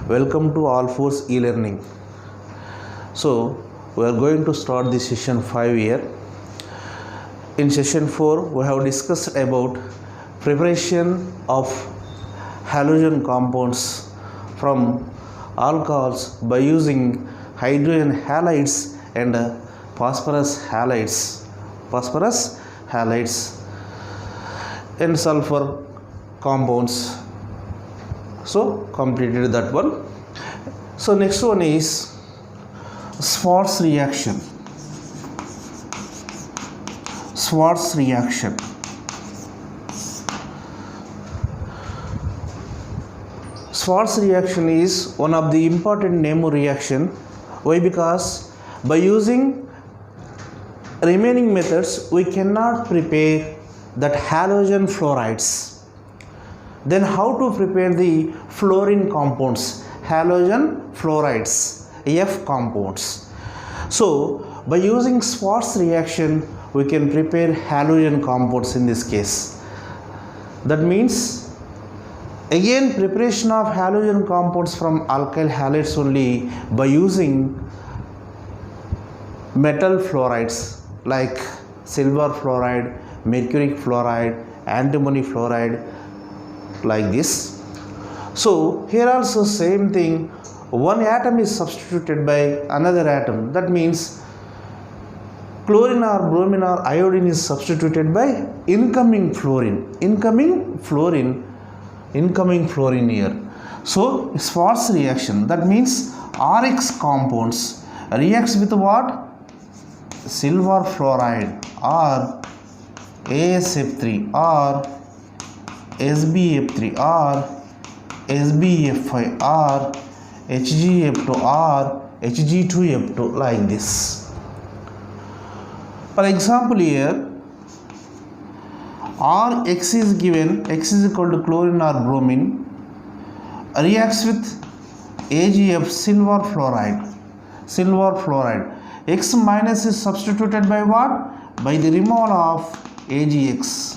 Welcome to All Force e-learning. So we are going to start the session 5 here. In session 4 we have discussed about preparation of halogen compounds from alcohols by using hydrogen halides and phosphorus halides and sulfur compounds. So completed that one. So next one is Schwarz reaction. Schwarz reaction. Schwarz reaction is one of the important NEMO reaction. Why? Because by using remaining methods we cannot prepare that halogen fluorides. Then how to prepare the fluorine compounds? Halogen fluorides, F compounds. So by using Schwarz reaction we can prepare halogen compounds in this case. That means again preparation of halogen compounds from alkyl halides only by using metal fluorides like silver fluoride, mercury fluoride, antimony fluoride, like this. So here also same thing, one atom is substituted by another atom. That means chlorine or bromine or iodine is substituted by incoming fluorine here. So Schwarz reaction, that means RX compounds reacts with what? Silver fluoride or AsF3 or SbF3 or SbF5 or HgF2 or Hg2F2, like this. For example here Rx is given, X is equal to chlorine or bromine, reacts with AgF silver fluoride. X minus is substituted by what? By the removal of AgX.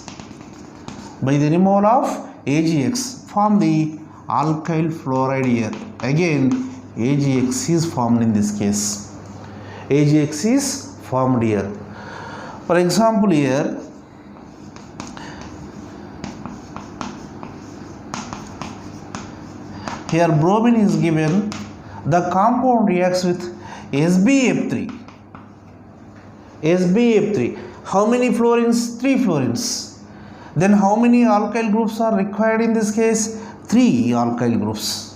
By the removal of AgX form the alkyl fluoride here. Again AgX is formed in this case. AgX is formed here. For example here bromine is given, the compound reacts with SbF3. How many fluorines? 3 fluorines. Then how many alkyl groups are required in this case? 3 alkyl groups.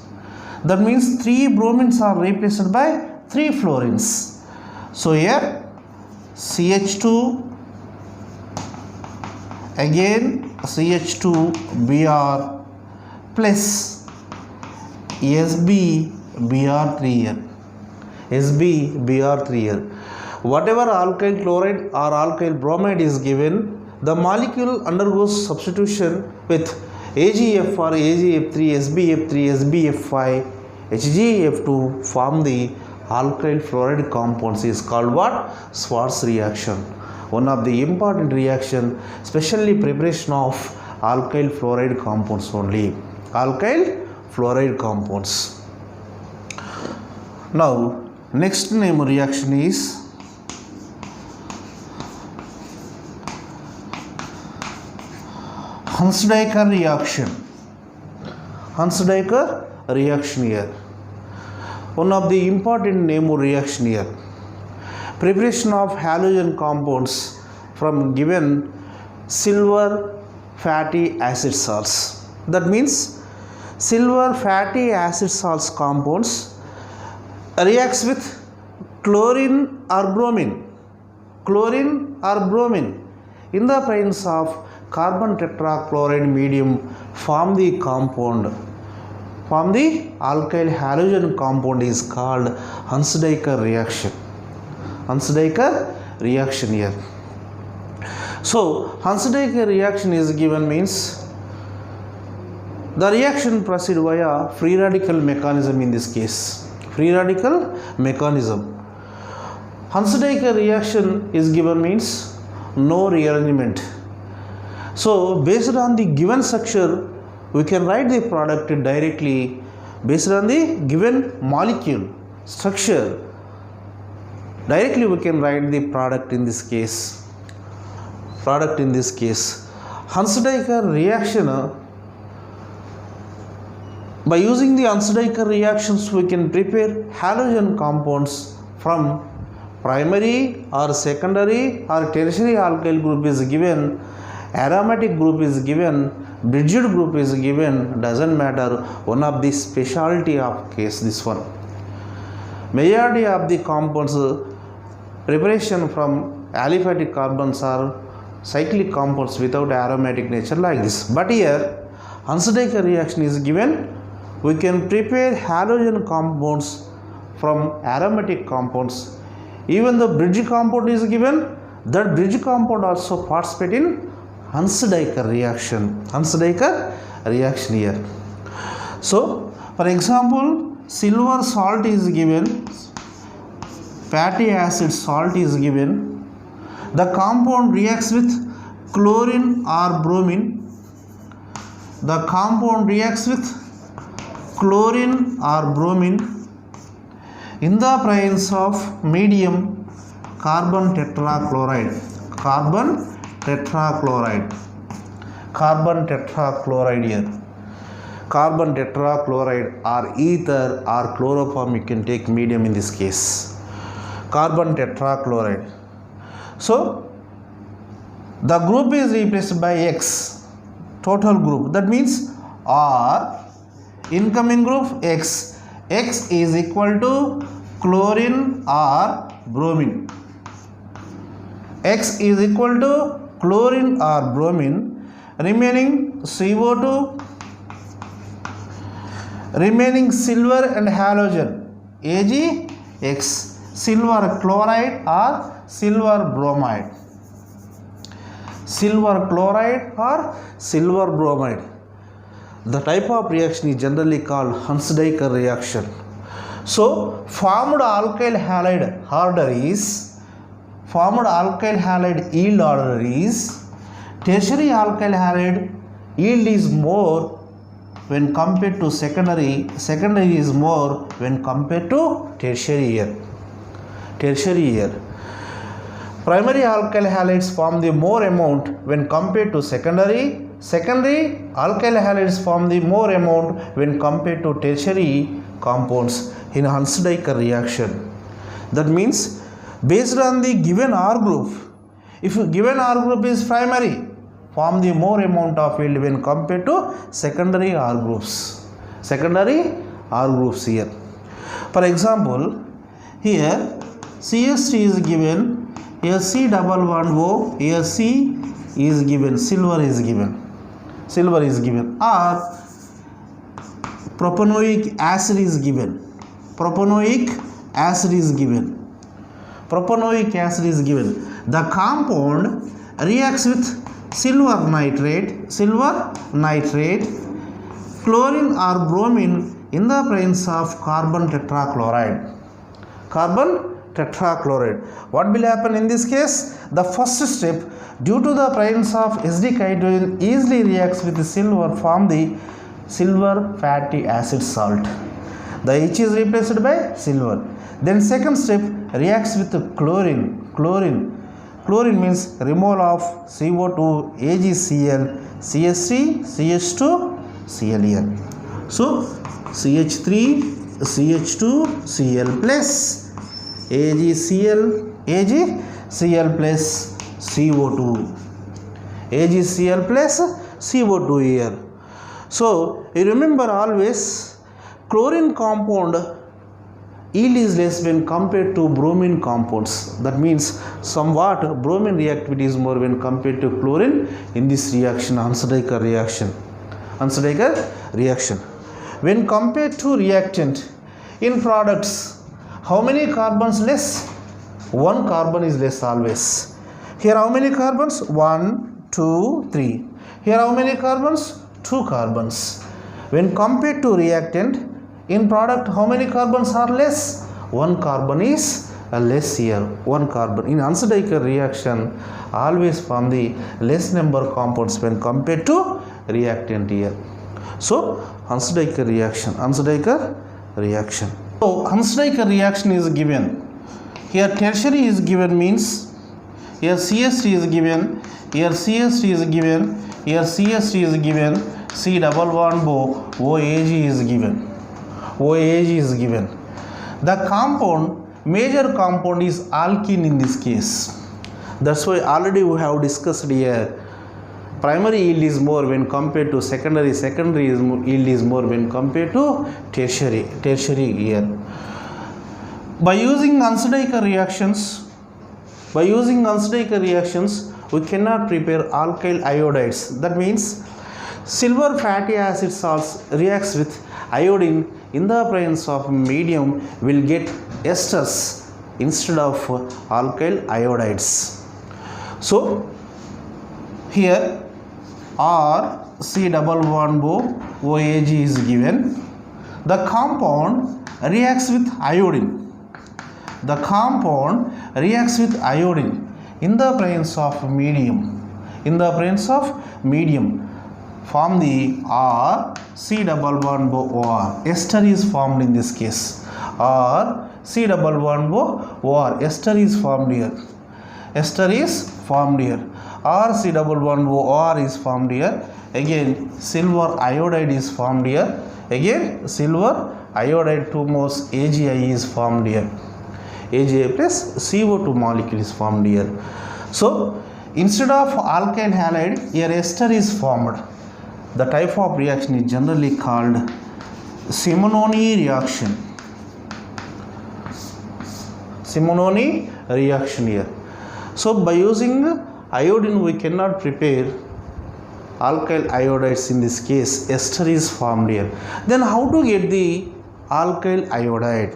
That means 3 bromines are replaced by 3 fluorines. So here CH2, again CH2Br plus SbBr3 here. Whatever alkyl chloride or alkyl bromide is given, the molecule undergoes substitution with AgF or AgF3, SbF3, SbF5, HgF2 form the alkyl fluoride compounds is called what? Schwarz reaction. One of the important reaction, especially preparation of alkyl fluoride compounds only. Alkyl fluoride compounds. Now next name reaction is Hunsdiecker reaction here. One of the important NEMO reaction here. Preparation of halogen compounds from given silver fatty acid salts. That means silver fatty acid salts compounds reacts with chlorine or bromine in the presence of carbon tetrachloride medium form the alkyl halogen compound is called Hunsdiecker reaction here. So Hunsdiecker reaction is given means the reaction proceed via free radical mechanism in this case. Hunsdiecker reaction is given means no rearrangement. So based on the given structure we can write the product directly based on the given molecule structure. Directly we can write the product in this case. Hunsdiecker reaction, by using the Hunsdiecker reactions we can prepare halogen compounds from primary or secondary or tertiary alkyl group is given, aromatic group is given, bridged group is given, doesn't matter. One of the specialty of case this one. Majority of the compounds preparation from aliphatic carbons are cyclic compounds without aromatic nature like this. But here Hunsdiecker reaction is given, we can prepare halogen compounds from aromatic compounds. Even the bridge compound is given, that bridge compound also participate in Hunsdiecker reaction. Here. So, for example, silver salt is given, fatty acid salt is given. The compound reacts with chlorine or bromine. The compound reacts with chlorine or bromine in the presence of medium carbon tetrachloride here. Carbon tetrachloride or ether or chloroform, you can take medium in this case. Carbon tetrachloride. So the group is replaced by X, total group. That means R, incoming group X. X is equal to chlorine or bromine. X is equal to chlorine or bromine. Remaining CO2, remaining silver and halogen, AgX. Silver chloride or silver bromide. The type of reaction is generally called Hunsdiecker reaction. So formed alkyl halide yield order is tertiary alkyl halide yield is more when compared to secondary is more when compared to tertiary here. Primary alkyl halides form the more amount when compared to secondary alkyl halides form the more amount when compared to tertiary compounds in Hunsdiecker reaction. That means based on the given R group, if given R group is primary, form the more amount of yield when compared to secondary R groups here. For example, here CH3 is given, here C11O, here C is given, silver is given, or propanoic acid is given. The compound reacts with silver nitrate, chlorine or bromine in the presence of carbon tetrachloride. What will happen in this case? The first step, due to the presence of acidic hydrogen, easily reacts with the silver, form the silver fatty acid salt. The H is replaced by silver. Then second step, reacts with the chlorine. Chlorine means removal of CO2, AgCl, CH3, CH2, Cl here. So CH3, CH2, Cl plus AgCl plus CO2. AgCl plus CO2 here. So you remember always, chlorine compound yield is less when compared to bromine compounds. That means somewhat bromine reactivity is more when compared to chlorine in this reaction, Hunsdiecker reaction. When compared to reactant in products, how many carbons less? One carbon is less always. Here how many carbons? 1, 2, 3. Here how many carbons? 2 carbons. When compared to reactant in product, how many carbons are less? 1 carbon is less here. 1 carbon. In Hunsdiecker reaction, always form the less number of compounds when compared to reactant here. So Hunsdiecker reaction. So Hunsdiecker reaction is given. Here tertiary is given, means here CH3 is given, here CH3 is given, here CH3 is given, C double bond OAG is given. OAG is given. The compound, major compound is alkene in this case. That's why already we have discussed here. Primary yield is more when compared to secondary. Secondary yield is more when compared to tertiary. Tertiary here. By using Untitled reactions, we cannot prepare alkyl iodides. That means silver fatty acid salts reacts with iodine in the presence of medium will get esters instead of alkyl iodides. So here R C double bond OAG is given. The compound reacts with iodine. The compound reacts with iodine in the presence of medium. In the presence of medium, form the R C double bond OR. Ester is formed in this case. R C double bond OR. Ester is formed here. Ester is formed here. R C double bond OR is formed here. Again silver iodide is formed here. Again silver iodide 2 moles AgI is formed here. AgI plus CO2 molecule is formed here. So instead of alkyl halide, here ester is formed. The type of reaction is generally called Simononi reaction. Simononi reaction here. So by using iodine we cannot prepare alkyl iodides. In this case ester is formed here. Then how to get the alkyl iodide?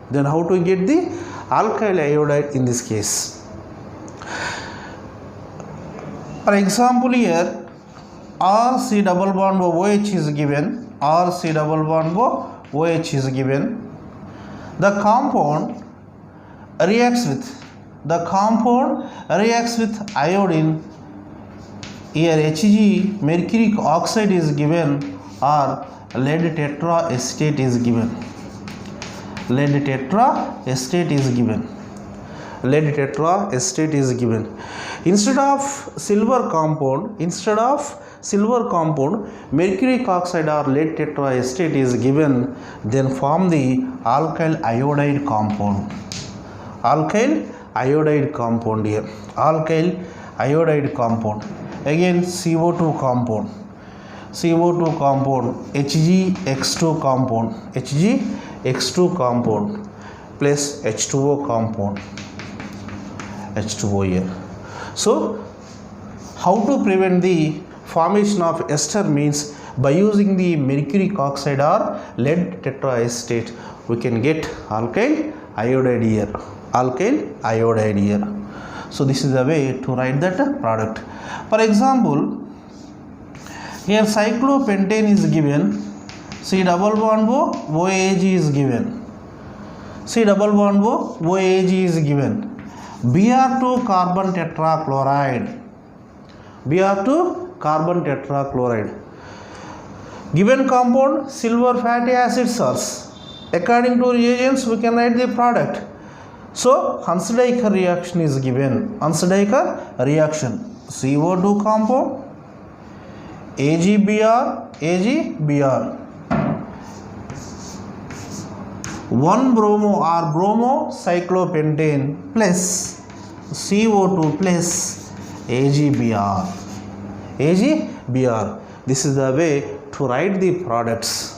Then how to get the alkyl iodide in this case? For example, here R C double bond OH is given. R C double bond OH is given. The compound reacts with iodine. Here Hg mercuric oxide is given, or lead tetraestate is given. Lead tetraestate is given. Lead tetraestate is given. Instead of silver compound, mercuric oxide or lead tetraestate is given. Then form the alkyl iodide compound. Alkyl iodide compound here. Alkyl iodide compound. Again CO2 compound. CO2 compound. HgX2 compound. HgX2 compound plus H2O compound. H2O here. So how to prevent the formation of ester means by using the mercuric oxide or lead tetraestate we can get alkyl iodide here. Alkyl iodide here. So this is the way to write that product. For example, here cyclopentane is given. C double bond OAG is given. C double bond OAG is given. Br2 carbon tetrachloride. Br2 carbon tetrachloride. Given compound silver fatty acid salts. According to reagents we can write the product. So Hunsdiecker reaction is given. Hunsdiecker reaction. CO2 compound AgBr 1 bromo or bromo cyclopentane plus CO2 plus AgBr. This is the way to write the products.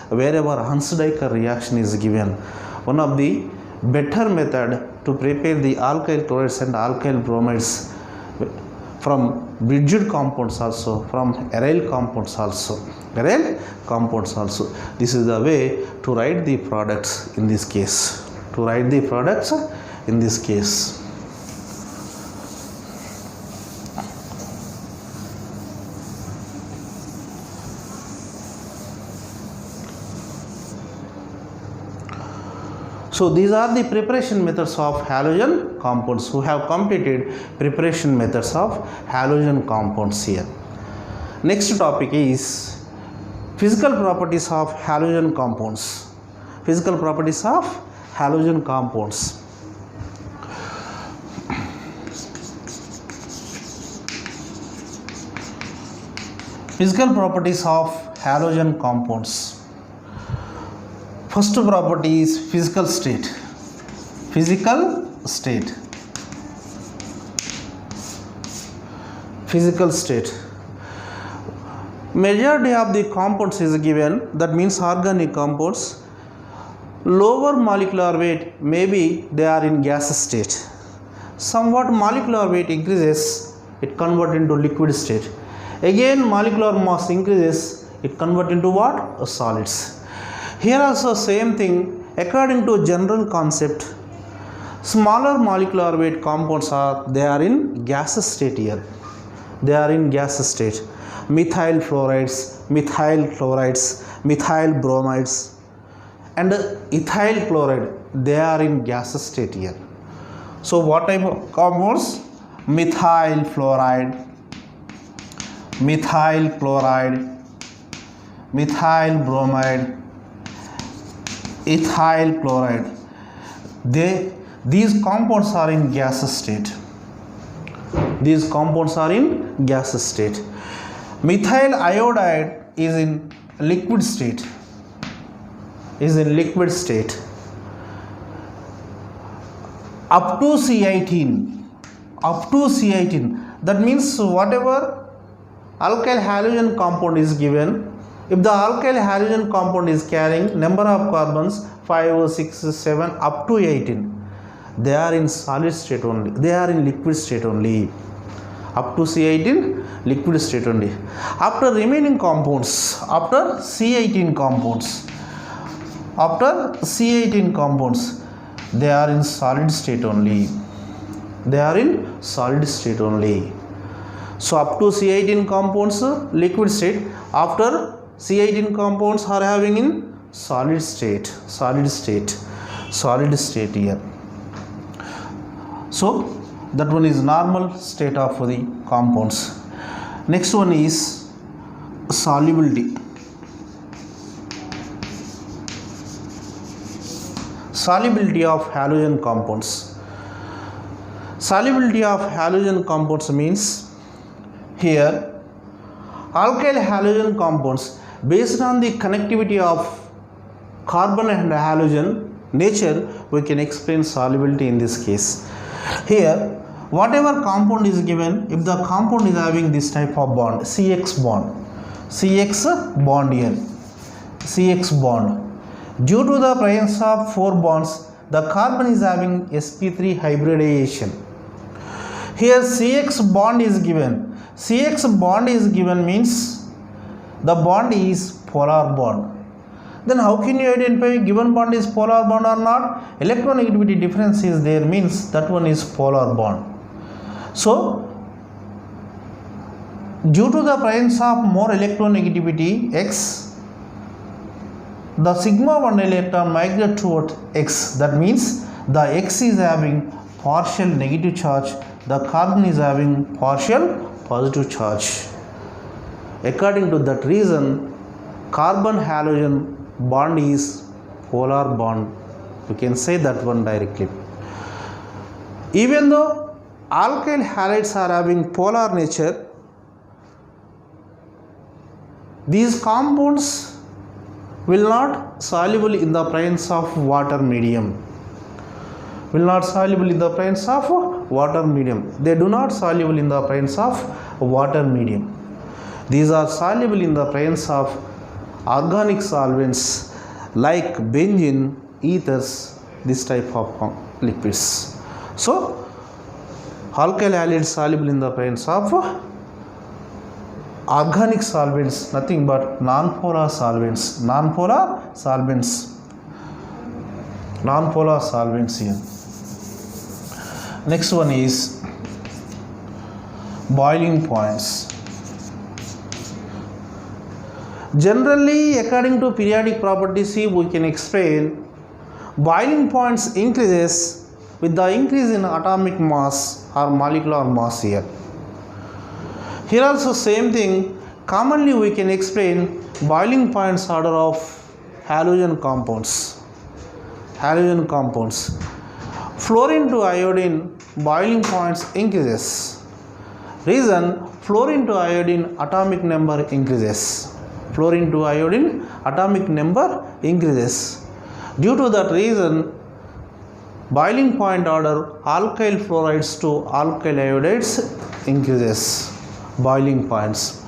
Wherever Hunsdiecker reaction is given. One of the better method to prepare the alkyl chlorides and alkyl bromides from bridged compounds also, from aryl compounds also. This is the way to write the products in this case. So these are the preparation methods of halogen compounds. Who have completed preparation methods of halogen compounds here. Next topic is physical properties of halogen compounds. Physical properties of halogen compounds. Physical properties of halogen compounds. First property is physical state. Physical state. Physical state. Majority of the compounds is given, that means organic compounds. Lower molecular weight, maybe they are in gas state. Somewhat molecular weight increases, it converts into liquid state. Again molecular mass increases, it converts into what? Solids. Here also same thing, according to general concept, smaller molecular weight compounds they are in gas state here. They are in gas state. Methyl fluorides, methyl chlorides, methyl bromides and ethyl chloride, they are in gas state here. So what type of compounds? Methyl fluoride, methyl chloride, methyl bromide, ethyl chloride. These compounds are in gas state. These compounds are in gas state. Methyl iodide is in liquid state. Is in liquid state. Up to C18. Up to C18. That means whatever alkyl halogen compound is given, if the alkyl halogen compound is carrying number of carbons 5, 6, 7 up to 18, they are in solid state only. They are in liquid state only. Up to C18 liquid state only. After remaining compounds, after C18 compounds, they are in solid state only. They are in solid state only. So up to C18 compounds liquid state, after C18 compounds are having in solid state here. So that one is normal state of the compounds. Next one is solubility. Solubility of halogen compounds. Solubility of halogen compounds means here alkyl halogen compounds, based on the connectivity of carbon and halogen nature, we can explain solubility in this case. Here whatever compound is given, if the compound is having this type of bond, CX bond here, CX bond, due to the presence of 4 bonds, the carbon is having sp3 hybridization. Here CX bond is given. CX bond is given means the bond is polar bond. Then how can you identify given bond is polar bond or not? Electronegativity difference is there, means that one is polar bond. So due to the presence of more electronegativity X, the sigma 1 electron migrate towards X. That means the X is having partial negative charge, the carbon is having partial positive charge. According to that reason, carbon halogen bond is polar bond. You can say that one directly. Even though alkyl halides are having polar nature, these compounds will not soluble in the presence of water medium. Will not soluble in the presence of water medium. They do not soluble in the presence of water medium. These are soluble in the presence of organic solvents like benzene, ethers, this type of liquids. So alkyl halides soluble in the presence of organic solvents, nothing but non-polar solvents. Non-polar solvents here. Next one is boiling points. Generally, according to periodic properties, we can explain boiling points increases with the increase in atomic mass or molecular mass here. Here also same thing, Commonly we can explain boiling points order of halogen compounds. Halogen compounds. Fluorine to iodine boiling points increases. Reason, fluorine to iodine atomic number increases. Fluorine to iodine atomic number increases. Due to that reason, boiling point order alkyl fluorides to alkyl iodides increases. Boiling points.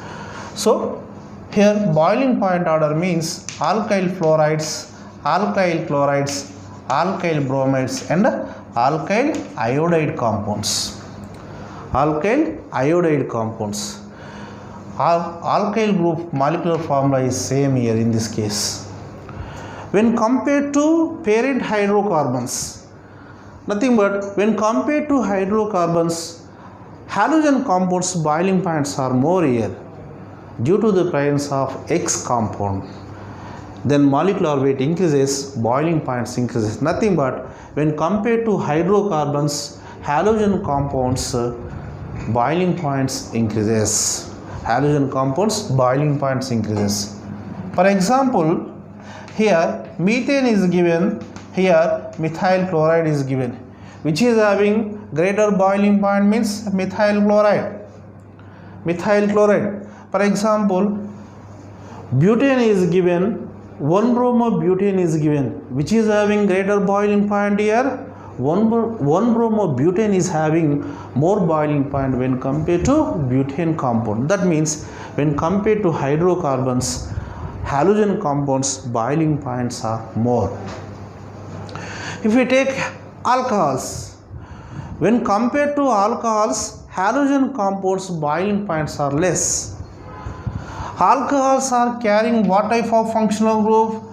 So here boiling point order means alkyl fluorides, alkyl chlorides, alkyl bromides and alkyl iodide compounds. Alkyl iodide compounds. Alkyl group molecular formula is same here in this case. When compared to parent hydrocarbons, nothing but when compared to hydrocarbons, halogen compounds boiling points are more here due to the presence of X compound. Then molecular weight increases, boiling points increases. Nothing but when compared to hydrocarbons, halogen compounds boiling points increases. Halogen compounds boiling points increases. For example, here methane is given, here methyl chloride is given. Which is having greater boiling point means methyl chloride. Methyl chloride. For example, butane is given, 1-bromobutane is given. Which is having greater boiling point here? 1-bromobutane is having more boiling point when compared to butane compound. That means when compared to hydrocarbons, halogen compounds boiling points are more. If we take alcohols, when compared to alcohols, halogen compounds boiling points are less. Alcohols are carrying what type of functional group?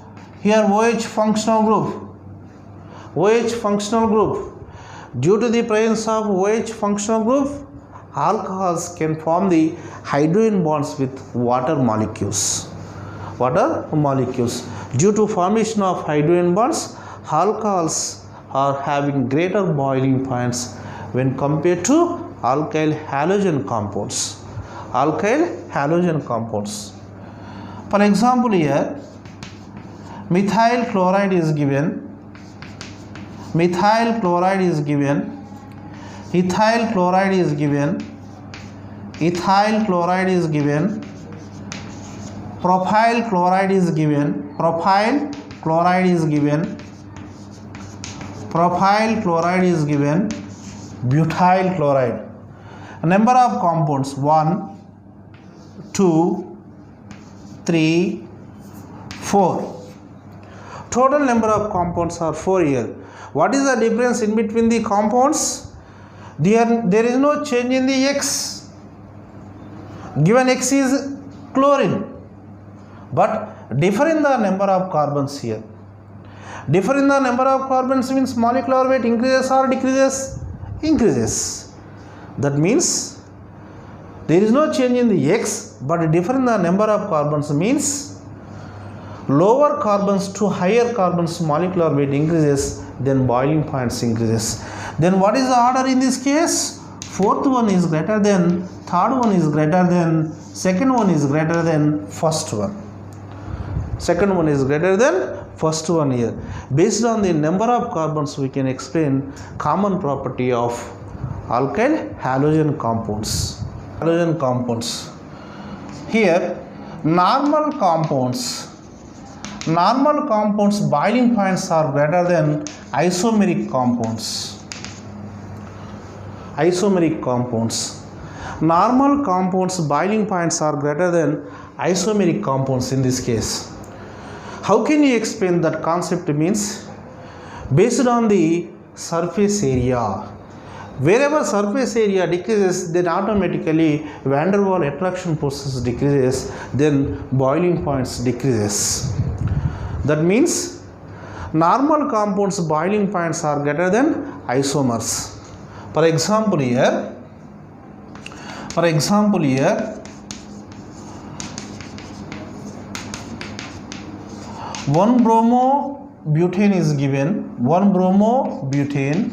Here OH functional group. OH functional group. Due to the presence of OH functional group, alcohols can form the hydrogen bonds with water molecules. Water molecules. Due to formation of hydrogen bonds, alcohols are having greater boiling points when compared to alkyl halogen compounds. Alkyl halogen compounds. For example, here methyl chloride is given, methyl chloride is given, ethyl chloride is given, ethyl chloride is given, propyl chloride is given, propyl chloride is given, propyl chloride is given, butyl chloride. Number of compounds 1, 2, 3, 4. Total number of compounds are 4 here. What is the difference in between the compounds? There is no change in the X. Given X is chlorine, but differ in the number of carbons here. Differ in the number of carbons means molecular weight increases or decreases? Increases. That means there is no change in the X, but differ in the number of carbons means lower carbons to higher carbons molecular weight increases, then boiling points increases. Then what is the order in this case? Fourth one is greater than, third one is greater than, second one is greater than first one. Second one is greater than first one here. Based on the number of carbons, we can explain common property of alkyl halogen compounds. Halogen compounds. Here, normal compounds boiling points are greater than isomeric compounds. Isomeric compounds. Normal compounds boiling points are greater than isomeric compounds in this case. How can you explain that concept? Means based on the surface area. Wherever surface area decreases, then automatically van der Waals attraction forces decreases, then boiling points decreases. That means normal compounds boiling points are greater than isomers. For example here 1-bromobutane is given, 1-bromobutane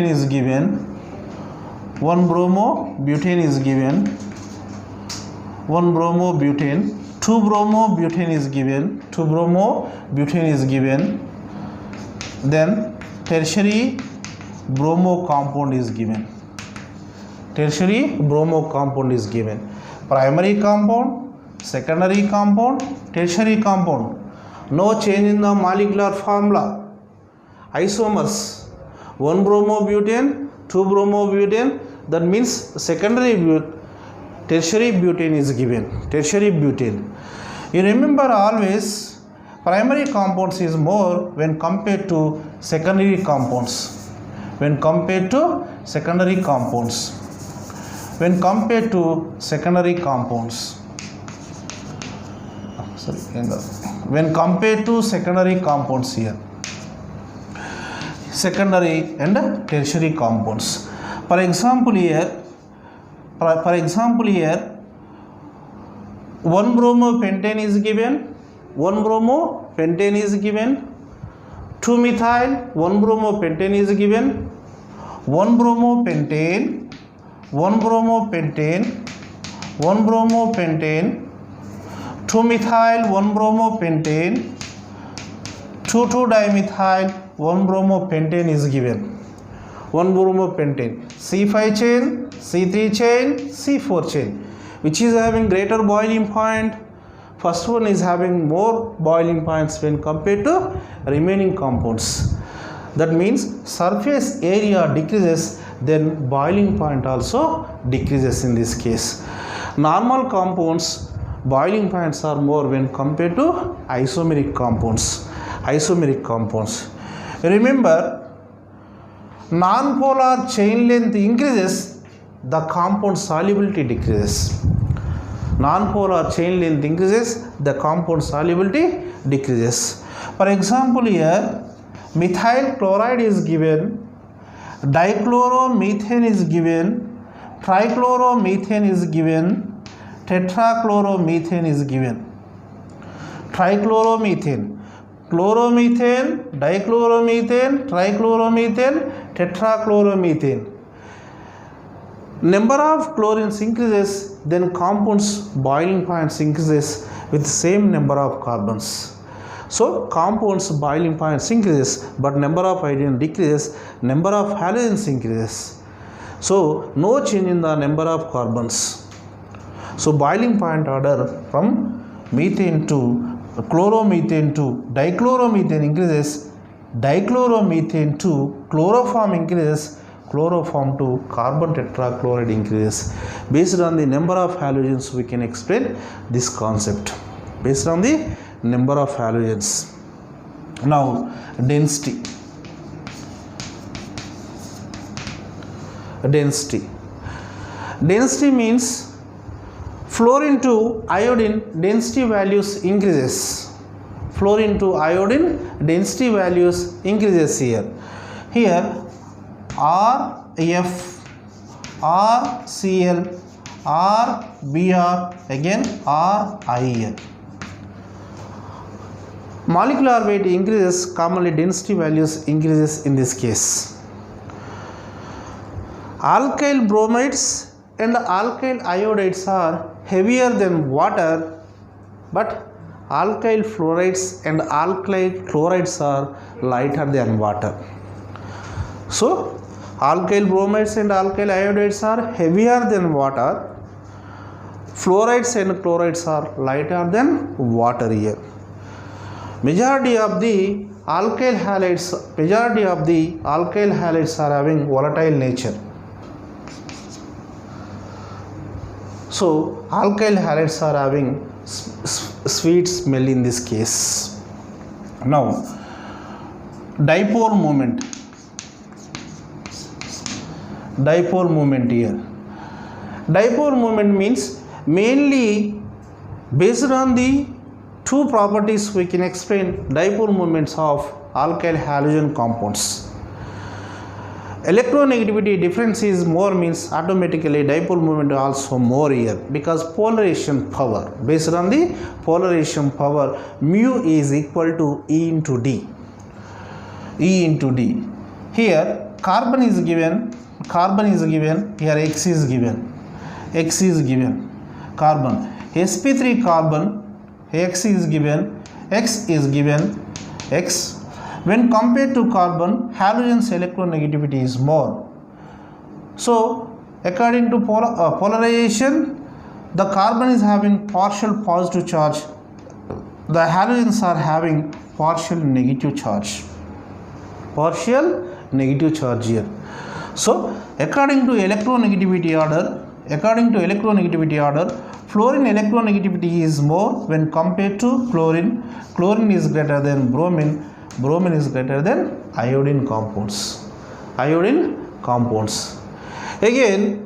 is given, 1 bromobutane is given, 1 bromobutane, 2 bromobutane is given, 2 bromobutane is given, then tertiary bromo compound is given, tertiary bromo compound is given, primary compound, secondary compound, tertiary compound, no change in the molecular formula, isomers, 1 bromobutane, 2 bromobutane, that means secondary tertiary butane is given, tertiary butane. You remember always primary compounds is more when compared to secondary compounds, when compared to secondary compounds, when compared to secondary compounds, when compared to secondary compounds here, secondary and tertiary compounds. For example here 1 bromopentane is given, 1 bromopentane is given, 2 methyl 1 bromopentane is given, 1 bromopentane, 1 bromopentane, 1 bromopentane, 2 methyl 1 bromopentane, 2,2-dimethyl 1 bromopentane is given, 1 bromopentane, C5 chain, C3 chain, C4 chain, which is having greater boiling point. First one is having more boiling points when compared to remaining compounds. That means surface area decreases, then boiling point also decreases in this case. Normal compounds boiling points are more when compared to isomeric compounds. Isomeric compounds. Remember, non-polar chain length increases, the compound solubility decreases. Non-polar chain length increases, the compound solubility decreases. For example here, methyl chloride is given, dichloromethane is given, trichloromethane is given, tetrachloromethane is given. Trichloromethane, chloromethane, dichloromethane, trichloromethane, tetrachloromethane. Number of chlorines increases, then compounds boiling points increases with same number of carbons. So compounds boiling points increases, but number of hydrogen decreases, number of halogens increases. So no change in the number of carbons. So boiling point order from methane to chloromethane to dichloromethane increases, dichloromethane to chloroform increases, chloroform to carbon tetrachloride increases. Based on the number of halogens, we can explain this concept. Based on the number of halogens. Now, density. Density. Density means fluorine to iodine density values increases. Fluorine to iodine density values increases here. Here RF, RCl, RBr, again RIL. Molecular weight increases, commonly density values increases in this case. Alkyl bromides and alkyl iodides are heavier than water, but alkyl fluorides and alkyl chlorides are lighter than water. So alkyl bromides and alkyl iodides are heavier than water, fluorides and chlorides are lighter than water here. Majority of the alkyl halides are having volatile nature. So alkyl halides are having sweet smell in this case. Now dipole moment. Dipole moment here. Dipole moment means mainly based on the two properties we can explain dipole moments of alkyl halogen compounds. Electronegativity difference is more means automatically dipole moment also more here, because polarization power, based on the polarization power, mu is equal to E into D. E into D. Here carbon is given, carbon is given, here X is given, X is given, carbon, sp3 carbon, X is given, X is given, X. When compared to carbon, halogen's electronegativity is more. So according to polarization, the carbon is having partial positive charge, the halogens are having partial negative charge, partial negative charge here. So according to electronegativity order, fluorine electronegativity is more when compared to chlorine. Chlorine is greater than bromine, bromine is greater than iodine compounds, iodine compounds. Again,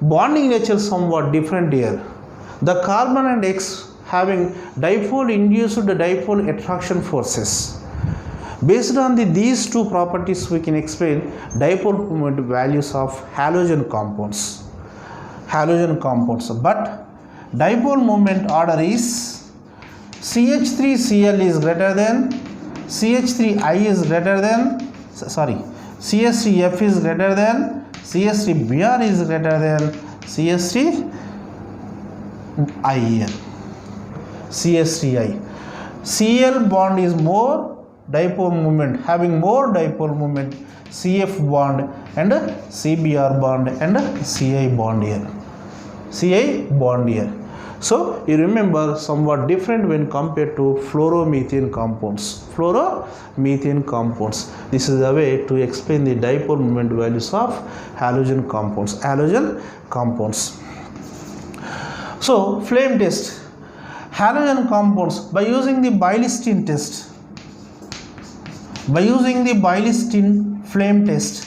bonding nature somewhat different here. The carbon and X having dipole induced dipole attraction forces. Based on these two properties, we can explain dipole moment values of halogen compounds. Halogen compounds. But dipole moment order is CH3Cl is greater than, CH3I is greater than, sorry, CH3F is greater than, CH3Br is greater than CH3I here. CH3I. Cl bond is more dipole moment, having more dipole moment, CF bond and CBr bond and Ci bond here. Ci bond here. So you remember somewhat different when compared to fluoromethane compounds. Fluoromethane compounds. This is the way to explain the dipole moment values of halogen compounds. Halogen compounds. So flame test. Halogen compounds by using the Bilstein test. By using the Bilstein flame test,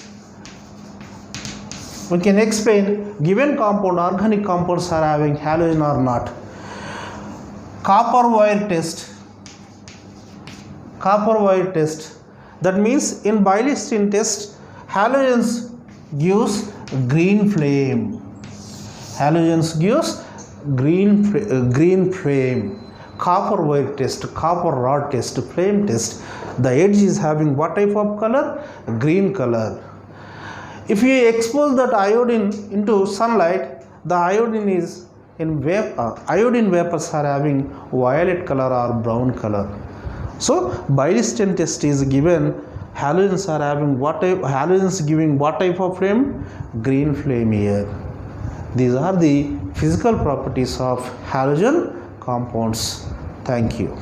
we can explain given compound, organic compounds are having halogen or not. Copper wire test. Copper wire test. That means in Bilstein test, halogens gives green flame. Halogens gives green flame. Copper wire test, copper rod test, flame test. The edge is having what type of color? Green color. If you expose that iodine into sunlight, the iodine is in vapor. Iodine vapors are having violet color or brown color. So Bilstein test is given. Halogens are having what type? Halogens giving what type of flame? Green flame here. These are the physical properties of halogen compounds. Thank you.